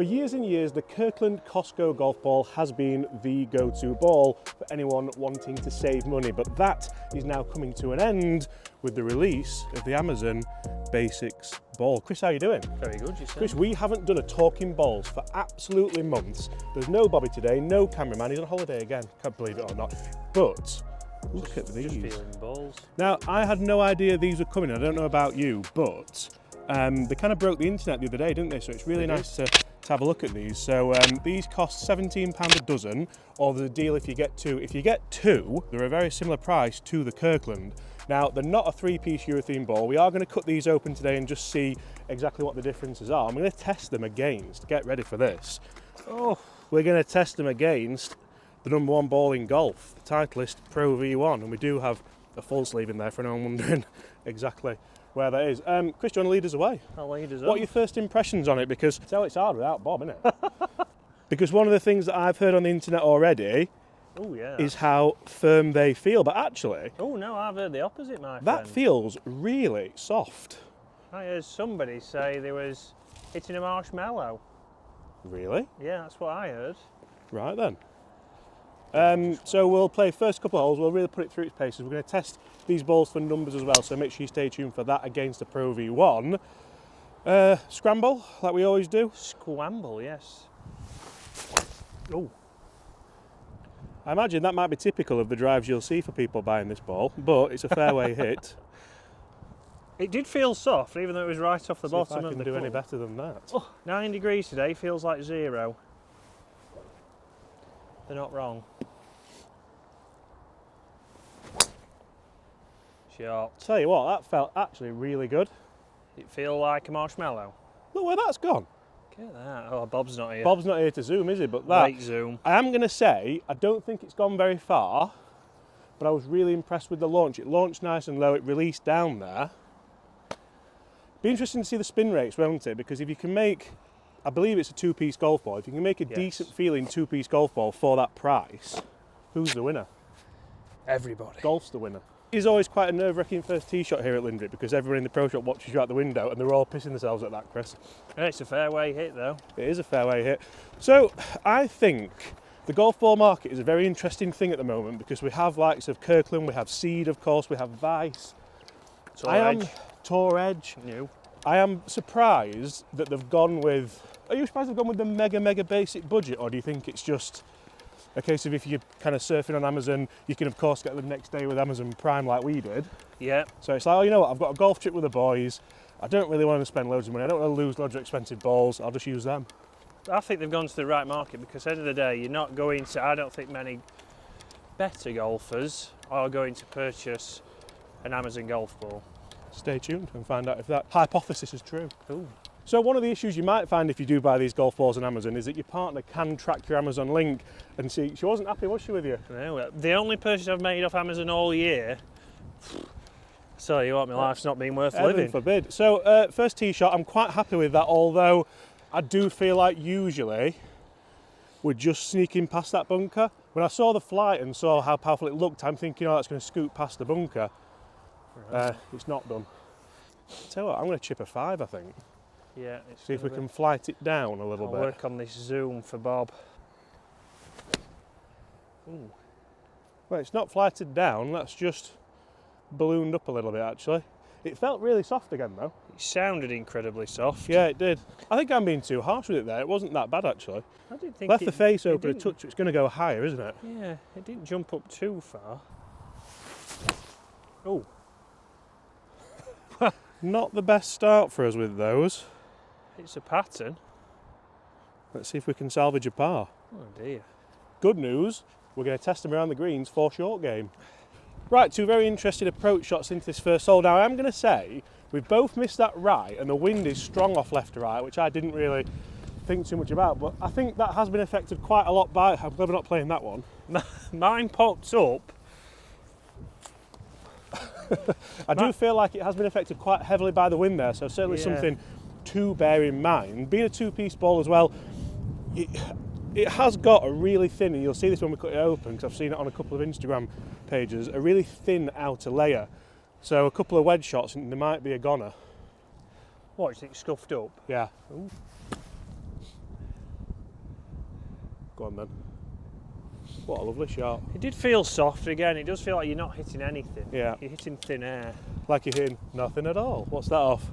For years and years, the Kirkland Costco golf ball has been the go-to ball for anyone wanting to save money, but that is now coming to an end with the release of the Amazon Basics ball. Chris, how are you doing? Very good, you said. Chris, we haven't done a talking balls for absolutely months. There's no Bobby today, no cameraman, he's on holiday again, can't believe it or not. But look at these. Just feeling balls. Now, I had no idea these were coming, I don't know about you, but they kind of broke the internet the other day, didn't they? So it's really nice to have a look at these. So these cost £17 a dozen, or there's a deal if you get two. If you get two, they're a very similar price to the Kirkland. Now, they're not a three-piece urethane ball. We are going to cut these open today and just see exactly what the differences are. I'm going to test them against, get ready for this. Oh, we're going to test them against the number one ball in golf, the Titleist Pro V1, and we do have a full sleeve in there for anyone wondering exactly where that is. Chris, do you want to lead us away? I'll lead us What are your first impressions on it? Because tell it's hard without Bob, isn't it? Because one of the things that I've heard on the internet already is how firm they feel, but actually... Oh no, I've heard the opposite, my friend. That feels really soft. I heard somebody say they was hitting a marshmallow. Really? Yeah, that's what I heard. Right then. So we'll play first couple of holes, we'll really put it through its paces. We're going to test these balls for numbers as well, so make sure you stay tuned for that against the Pro V1. Scramble, like we always do. Scramble, yes. Oh. I imagine that might be typical of the drives you'll see for people buying this ball, but it's a fairway hit. It did feel soft, even though it was right off the bottom if I of can the do any club. better than that. Oh, 9 degrees today, feels like 0. They're not wrong. Shot. Tell you what, that felt actually really good. It feel like a marshmallow. Look where that's gone. Look at that. Oh, Bob's not here. Bob's not here to zoom, is he? But that, Late zoom. I am going to say, I don't think it's gone very far, but I was really impressed with the launch. It launched nice and low, it released down there. Be interesting to see the spin rates, won't it? Because if you can make, I believe it's a two-piece golf ball, if you can make a decent feeling two-piece golf ball for that price, who's the winner? Everybody. Golf's the winner. It's always quite a nerve-wracking first tee shot here at Lindrick because everyone in the pro shop watches you out the window and they're all pissing themselves at that, Chris. It's a fairway hit though. It is a fairway hit. So I think the golf ball market is a very interesting thing at the moment because we have likes of Kirkland, we have Seed, of course, we have Vice. Tour Edge. New. I am surprised that they've gone with... Are you surprised they've gone with the mega basic budget, or do you think it's just a case of if you're kind of surfing on Amazon, you can of course get them next day with Amazon Prime like we did? Yeah. So it's like, oh, you know what, I've got a golf trip with the boys, I don't really want to spend loads of money, I don't want to lose loads of expensive balls, I'll just use them. I think they've gone to the right market because at the end of the day, you're not going to, I don't think many better golfers are going to purchase an Amazon golf ball. Stay tuned and find out if that hypothesis is true. Ooh. So one of the issues you might find if you do buy these golf balls on Amazon is that your partner can track your Amazon link and see. She wasn't happy, was she, with you? No, the only purchase I've made off Amazon all year, so you what, my life's not been worth Heaven living. forbid. So first tee shot, I'm quite happy with that, although I do feel like usually we're just sneaking past that bunker. When I saw the flight and saw how powerful it looked, I'm thinking, oh, that's going to scoot past the bunker. Right. It's not done. Tell you what, I'm going to chip a 5, I think. Yeah. See if we can flight it down a little I'll bit. work on this zoom for Bob. Ooh. Well, it's not flighted down, that's just ballooned up a little bit actually. It felt really soft again though. It sounded incredibly soft. Yeah, it did. I think I'm being too harsh with it there, it wasn't that bad actually. I didn't think Left the face open a didn't- touch, it's going to go higher, isn't it? Yeah, it didn't jump up too far. Oh. Not the best start for us with those. It's a pattern. Let's see if we can salvage a par. Oh dear. Good news, we're going to test them around the greens for short game. Right, two very interesting approach shots into this first hole. Now I'm going to say we've both missed that right and the wind is strong off left to right, which I didn't really think too much about, but I think that has been affected quite a lot by... I'm glad we're not playing that one. Mine popped up. I do feel like it has been affected quite heavily by the wind there, so certainly something to bear in mind. Being a two-piece ball as well, it has got a really thin, and you'll see this when we cut it open because I've seen it on a couple of Instagram pages, a really thin outer layer. So a couple of wedge shots and there might be a goner. What, you think scuffed up? Yeah. Ooh. Go on then. What a lovely shot. It did feel soft again. It does feel like you're not hitting anything. Yeah. You're hitting thin air. Like you're hitting nothing at all. What's that off?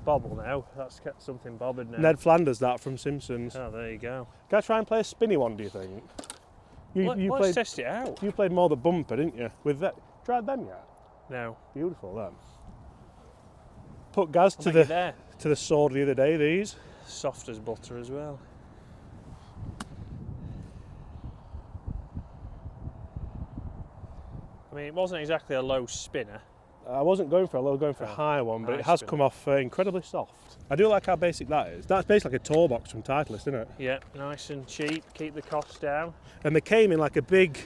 Bobble now. That's got something bothered now. Ned Flanders, that from Simpsons. Oh, there you go. Can I try and play a spinny one, do you think? Let's test it out. You played more the bumper, didn't you? With that. Tried them yet? No. Beautiful, them. Put Gaz I'll to make it there. the sword the other day, these. Soft as butter as well. I mean, it wasn't exactly a low spinner. I wasn't going for a low, going for a high one, but it has come off incredibly soft. I do like how basic that is. That's basically like a tour box from Titleist, isn't it? Yeah, nice and cheap. Keep the costs down. And they came in like a big,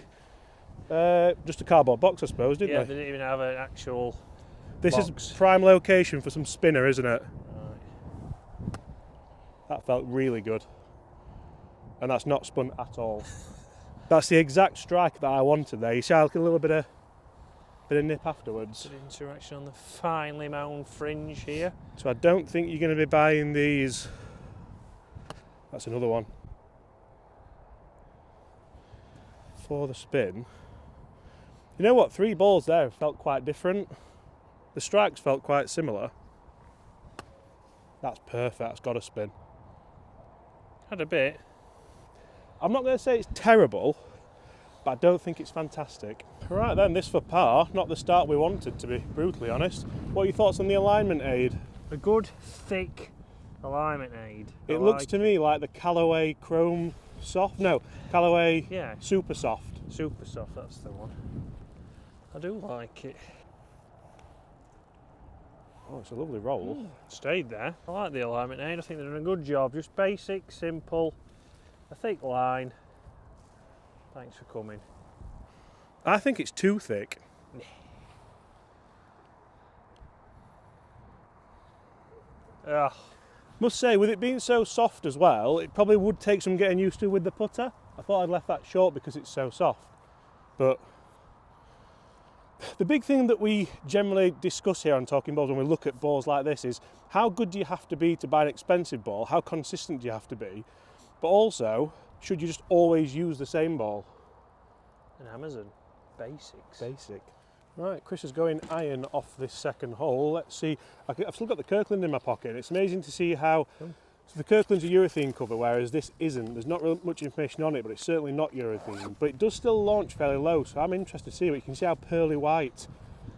just a cardboard box, I suppose, didn't Yeah, they? they didn't even have an actual This box. is prime location for some spinner, isn't it? Right. That felt really good. And that's not spun at all. That's the exact strike that I wanted there. You see like a little bit of nip afterwards. Good interaction on the finely mown fringe here. So I don't think you're going to be buying these. That's another one. For the spin. You know what? 3 balls there felt quite different. The strikes felt quite similar. That's perfect. That's got to spin. Had a bit. I'm not going to say it's terrible, but I don't think it's fantastic. Right then, this for par. Not the start we wanted, to be brutally honest. What are your thoughts on the alignment aid? A good, thick alignment aid. It looks to me like the Callaway Chrome Soft. No, Callaway Super Soft. Super Soft, that's the one. I do like it. Oh, it's a lovely roll. Stayed there. I like the alignment aid. I think they're doing a good job. Just basic, simple, a thick line. Thanks for coming. I think it's too thick. Ugh. Must say, with it being so soft as well, it probably would take some getting used to with the putter. I thought I'd left that short because it's so soft. But the big thing that we generally discuss here on Talking Balls when we look at balls like this is how good do you have to be to buy an expensive ball? How consistent do you have to be? But also, should you just always use the same ball? An Amazon. Basics. Basic. Right, Chris is going iron off this second hole. Let's see. I've still got the Kirkland in my pocket. It's amazing to see how. So the Kirkland's a urethane cover, whereas this isn't. There's not really much information on it, but it's certainly not urethane. But it does still launch fairly low, so I'm interested to see it. You can see how pearly white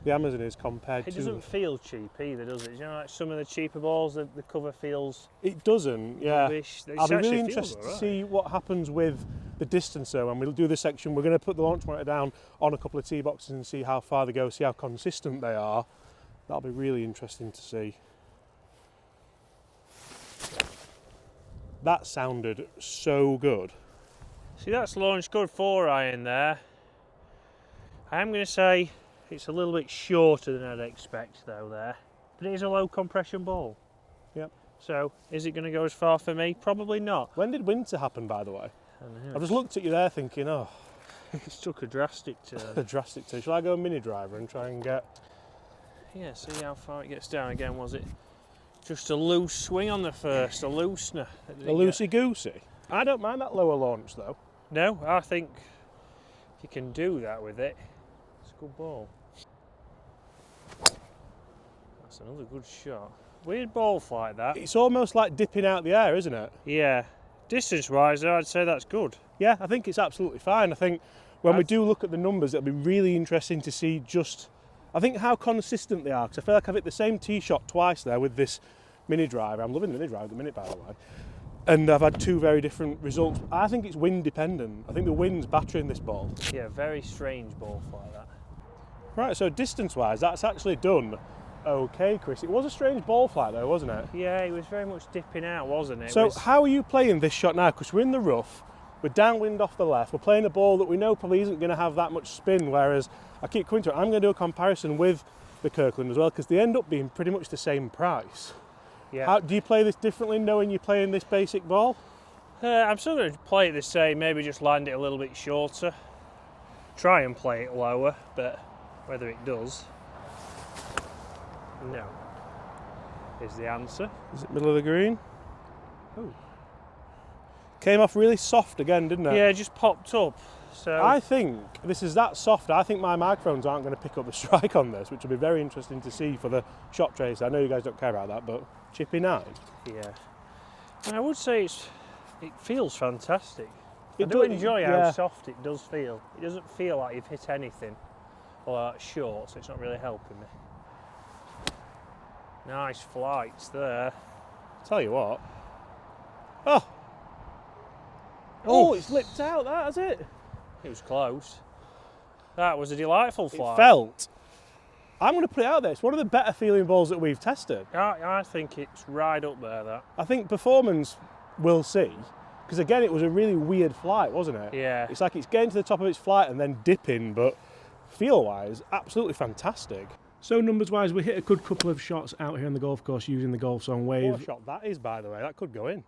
the Amazon is compared to. It doesn't feel cheap either, does it? You know, like some of the cheaper balls, the cover feels. It doesn't, yeah. Rubbish. I'll be really interested to see what happens with the distance though, and we'll do this section. We're going to put the launch monitor down on a couple of tee boxes and see how far they go, see how consistent they are. That'll be really interesting to see. That sounded so good. See, that's launched good 4-iron there. I am going to say it's a little bit shorter than I'd expect though there. But it is a low compression ball. Yep. So, is it going to go as far for me? Probably not. When did winter happen, by the way? I know. I've just looked at you there thinking, oh, It's took a drastic turn. a drastic turn. Shall I go mini driver and try and get... Yeah, see how far it gets down again. Was it just a loose swing on the first, a loosener? a loosey-goosey? I don't mind that lower launch though. No, I think if you can do that with it, it's a good ball. That's another good shot. Weird ball flight that. It's almost like dipping out the air, isn't it? Yeah. Distance-wise, I'd say that's good. Yeah, I think it's absolutely fine. I think when we do look at the numbers, it'll be really interesting to see just, I think, how consistent they are. Because I feel like I've hit the same tee shot twice there with this mini driver. I'm loving the mini driver at the minute, by the way. And I've had 2 very different results. I think it's wind dependent. I think the wind's battering this ball. Yeah, very strange ball flight that. Right, so distance-wise, that's actually done okay, Chris. It was a strange ball flight though, wasn't it? Yeah, it was very much dipping out, wasn't it? So how are you playing this shot now? Because we're in the rough, we're downwind off the left, we're playing a ball that we know probably isn't going to have that much spin, whereas I keep coming to it, I'm going to do a comparison with the Kirkland as well, because they end up being pretty much the same price. Yeah. How, do you play this differently knowing you're playing this basic ball? I'm still going to play it the same, maybe just land it a little bit shorter. Try and play it lower, but whether it does, no, is the answer. Is it middle of the green? Oh. Came off really soft again, didn't it? Yeah, it just popped up. So I think this is that soft. I think my microphones aren't going to pick up the strike on this, which will be very interesting to see for the shot tracer. I know you guys don't care about that, but chippy 9. yeah, and I would say it feels fantastic. I It do enjoy how yeah. soft it does feel. It doesn't feel like you've hit anything, or that's short, so it's not really helping me. Nice flights there. Tell you what. Oh, it's lipped out, that, has it? It was close. That was a delightful flight. It felt. I'm going to put it out there. It's one of the better feeling balls that we've tested. I think it's right up there, that. I think performance we'll see. Because again, it was a really weird flight, wasn't it? Yeah. It's like it's getting to the top of its flight and then dipping, but feel-wise, absolutely fantastic. So numbers-wise, we hit a good couple of shots out here on the golf course using the Golf Zone Wave. What a shot that is, by the way. That could go in.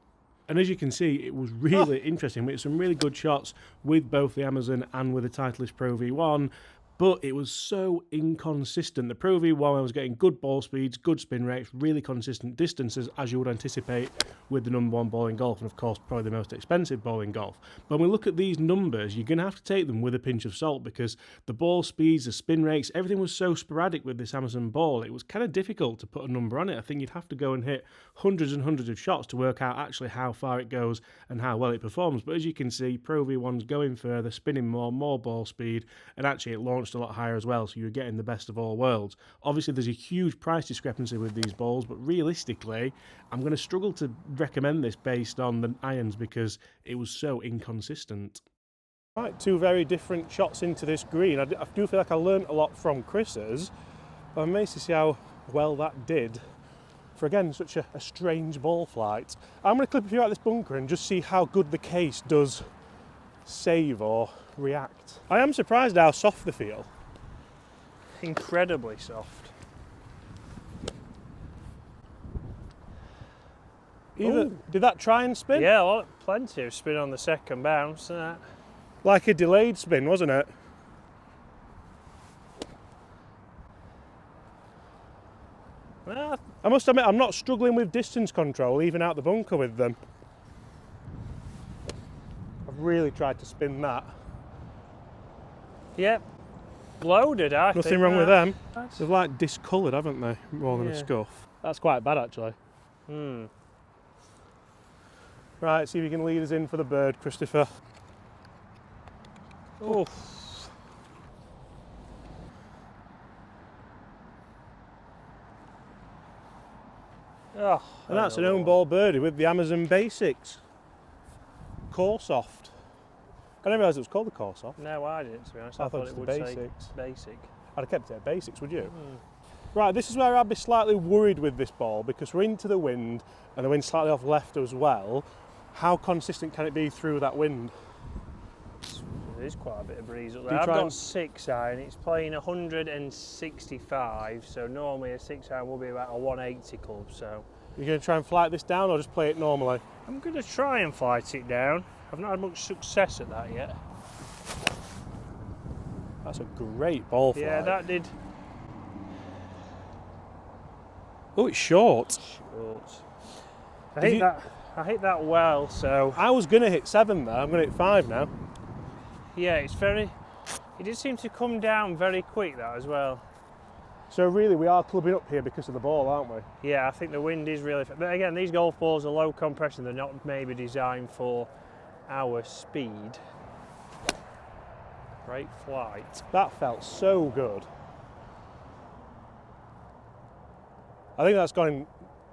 And as you can see, it was really interesting. We had some really good shots with both the Amazon and with the Titleist Pro V1, but it was so inconsistent. The Pro V1 was getting good ball speeds, good spin rates, really consistent distances, as you would anticipate with the number one ball in golf, and of course probably the most expensive ball in golf. But when we look at these numbers, you're going to have to take them with a pinch of salt, because the ball speeds, the spin rates, everything was so sporadic with this Amazon ball. It was kind of difficult to put a number on it. I think you'd have to go and hit hundreds and hundreds of shots to work out actually how far it goes and how well it performs. But as you can see, Pro V1's going further, spinning more ball speed, and actually it launched a lot higher as well, so you're getting the best of all worlds. Obviously there's a huge price discrepancy with these balls, but realistically I'm going to struggle to recommend this based on the irons because it was so inconsistent. Right, two very different shots into this green. I do feel like I learned a lot from Chris's, but I'm amazed to see how well that did for, again, such a strange ball flight. I'm going to clip a few out of this bunker and just see how good the case does save or react. I am surprised how soft they feel. Incredibly soft. Did that try and spin? Yeah, plenty of spin on the second bounce. Like a delayed spin, wasn't it? Well, I must admit, I'm not struggling with distance control, even out the bunker with them. I've really tried to spin that. yep, loaded, I think. Nothing wrong with them. That's- They've like discoloured, haven't they? More than a Yeah. scuff. That's quite bad, actually. Right, see if you can lead us in for the bird, Christopher. Oh. Oh, And that's an own ball birdie with the Amazon Basics. Core Soft. I didn't realise it was called the Core Soft. No, I didn't, to be honest. I I thought thought it it was would the say Basics. basic. I'd have kept it at Basics, would you? Right, this is where I'd be slightly worried with this ball, because we're into the wind and the wind's slightly off left as well. How consistent can it be through that wind? There is quite a bit of breeze up Do there. you I've try got and- 6 iron. It's playing 165, so normally a 6 iron will be about a 180 club. So You're going to try and flight this down or just play it normally? I'm going to try and flight it down. I've not had much success at that yet. That's a great ball flight. Yeah, that did. Oh, it's short. Short. Did I hit that well, so I was going to hit 7 there. I'm going to hit 5 now. yeah, it's very. It did seem to come down very quick, that as well. So really, we are clubbing up here because of the ball, aren't we? Yeah, I think the wind is really. But again, these golf balls are low compression. They're not maybe designed for our speed. Great flight. That felt so good. I think that's gone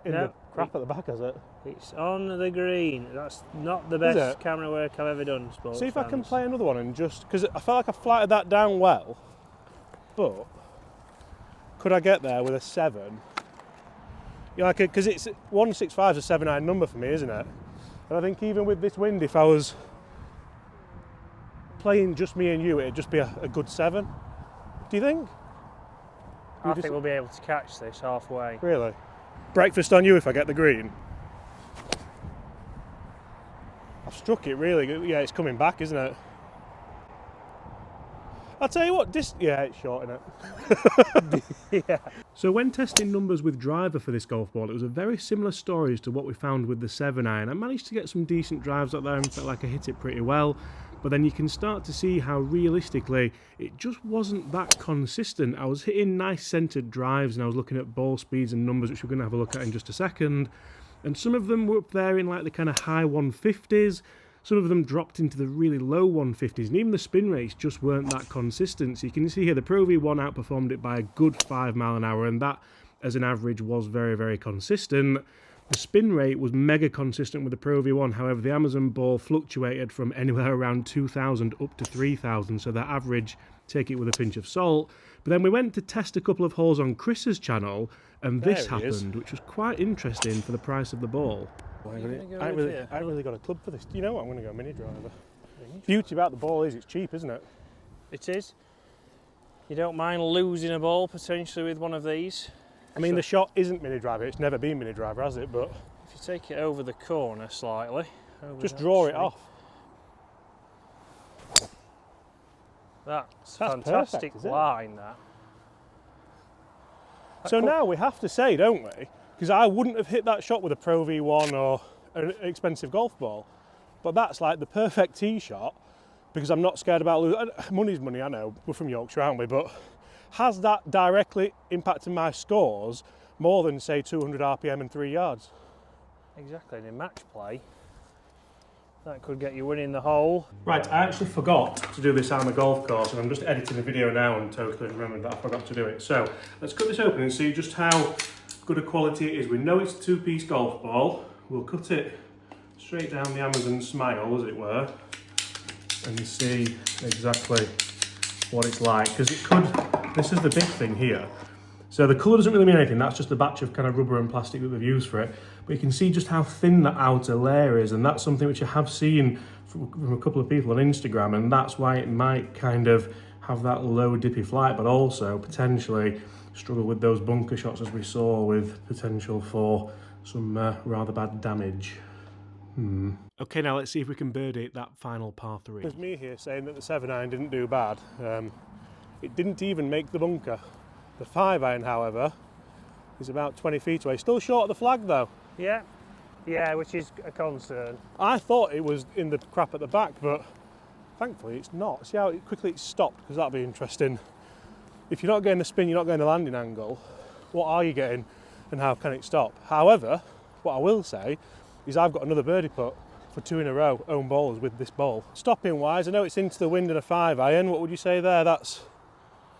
in No, the crap at the back, has it? It's on the green. That's not the Is best it? camera work I've ever done, sports See if I can fans. play another one and just, because I felt like I flighted that down well, but could I get there with a 7? You know, because it's 165 is a 7-iron number for me, isn't it? And I think even with this wind, if I was playing just me and you, it'd just be a good 7. Do you think? I think we'll be able to catch this halfway. Really? Breakfast on you if I get the green. I've struck it really good. Yeah, it's coming back, isn't it? I'll tell you what, yeah, it's short, innit? Yeah. So when testing numbers with driver for this golf ball, it was a very similar story as to what we found with the 7-iron. I managed to get some decent drives up there and felt like I hit it pretty well, but then you can start to see how realistically it just wasn't that consistent. I was hitting nice centered drives and I was looking at ball speeds and numbers, which we're going to have a look at in just a second, and some of them were up there in like the kind of high 150s. Some of them dropped into the really low 150s, and even the spin rates just weren't that consistent. So you can see here the Pro V1 outperformed it by a good 5 mile an hour, and that as an average was very, very consistent. The spin rate was mega consistent with the Pro V1, however the Amazon ball fluctuated from anywhere around 2,000 up to 3,000, so that average, take it with a pinch of salt. But then we went to test a couple of holes on Chris's channel, and this happened, which was quite interesting for the price of the ball. I ain't really got a club for this. Do you know what? I'm going to go mini driver. Beauty about the ball is it's cheap, isn't it? It is. You don't mind losing a ball potentially with one of these. I mean, the shot isn't mini driver. It's never been mini driver, has it? But if you take it over the corner slightly, just draw it off. That's fantastic perfect, line. So now we have to say, don't we? Because I wouldn't have hit that shot with a Pro V1 or an expensive golf ball. But that's like the perfect tee shot because I'm not scared about losing. Money's money, I know. We're from Yorkshire, aren't we? But has that directly impacted my scores more than, say, 200 RPM and 3 yards? Exactly. And in match play, that could get you winning the hole. Right, I actually forgot to do this on the golf course, and I'm just editing the video now and totally remembered that I forgot to do it. So let's cut this open and see just how good a quality it is. We know it's a 2-piece golf ball. We'll cut it straight down the Amazon smile, as it were, and see exactly what it's like. Because it could, this is the big thing here. So the colour doesn't really mean anything, that's just a batch of kind of rubber and plastic that they've used for it. But you can see just how thin that outer layer is, and that's something which I have seen from a couple of people on Instagram, and that's why it might kind of have that low dippy flight, but also potentially struggle with those bunker shots as we saw, with potential for some rather bad damage. Okay, now let's see if we can birdie that final par 3. There's me here saying that the 7-iron didn't do bad. It didn't even make the bunker. The 5-iron, however, is about 20 feet away. Still short of the flag though. Yeah, which is a concern. I thought it was in the crap at the back, but thankfully it's not. See how quickly it stopped, because that'll be interesting. If you're not getting the spin, you're not getting the landing angle, what are you getting and how can it stop? However, what I will say is I've got another birdie putt for 2 in a row, own bowlers with this ball. Stopping wise, I know it's into the wind and a 5-iron. What would you say there? That's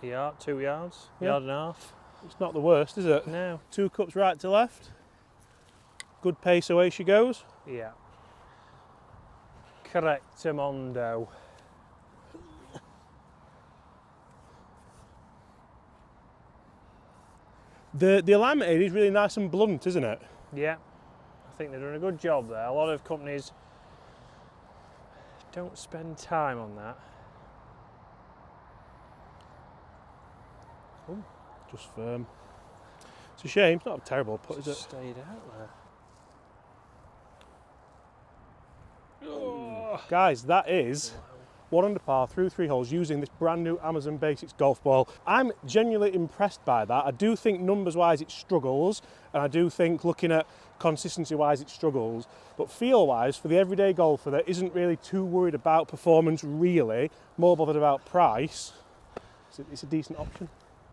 2 yards, yeah. Yard and a half. It's not the worst, is it? No. 2 cups right to left. Good pace, away she goes. Yeah. Correctamundo. The alignment aid is really nice and blunt, isn't it? Yeah, I think they're doing a good job there. A lot of companies don't spend time on that. Oh, just firm. It's a shame, it's not a terrible putt, is it? Stayed out there. Oh. Guys, that is 1 under par through 3 holes using this brand new Amazon Basics golf ball. I'm genuinely impressed by that. I do think numbers wise it struggles, and I do think looking at consistency wise it struggles, but feel wise for the everyday golfer that isn't really too worried about performance really, more bothered about price, it's a decent option.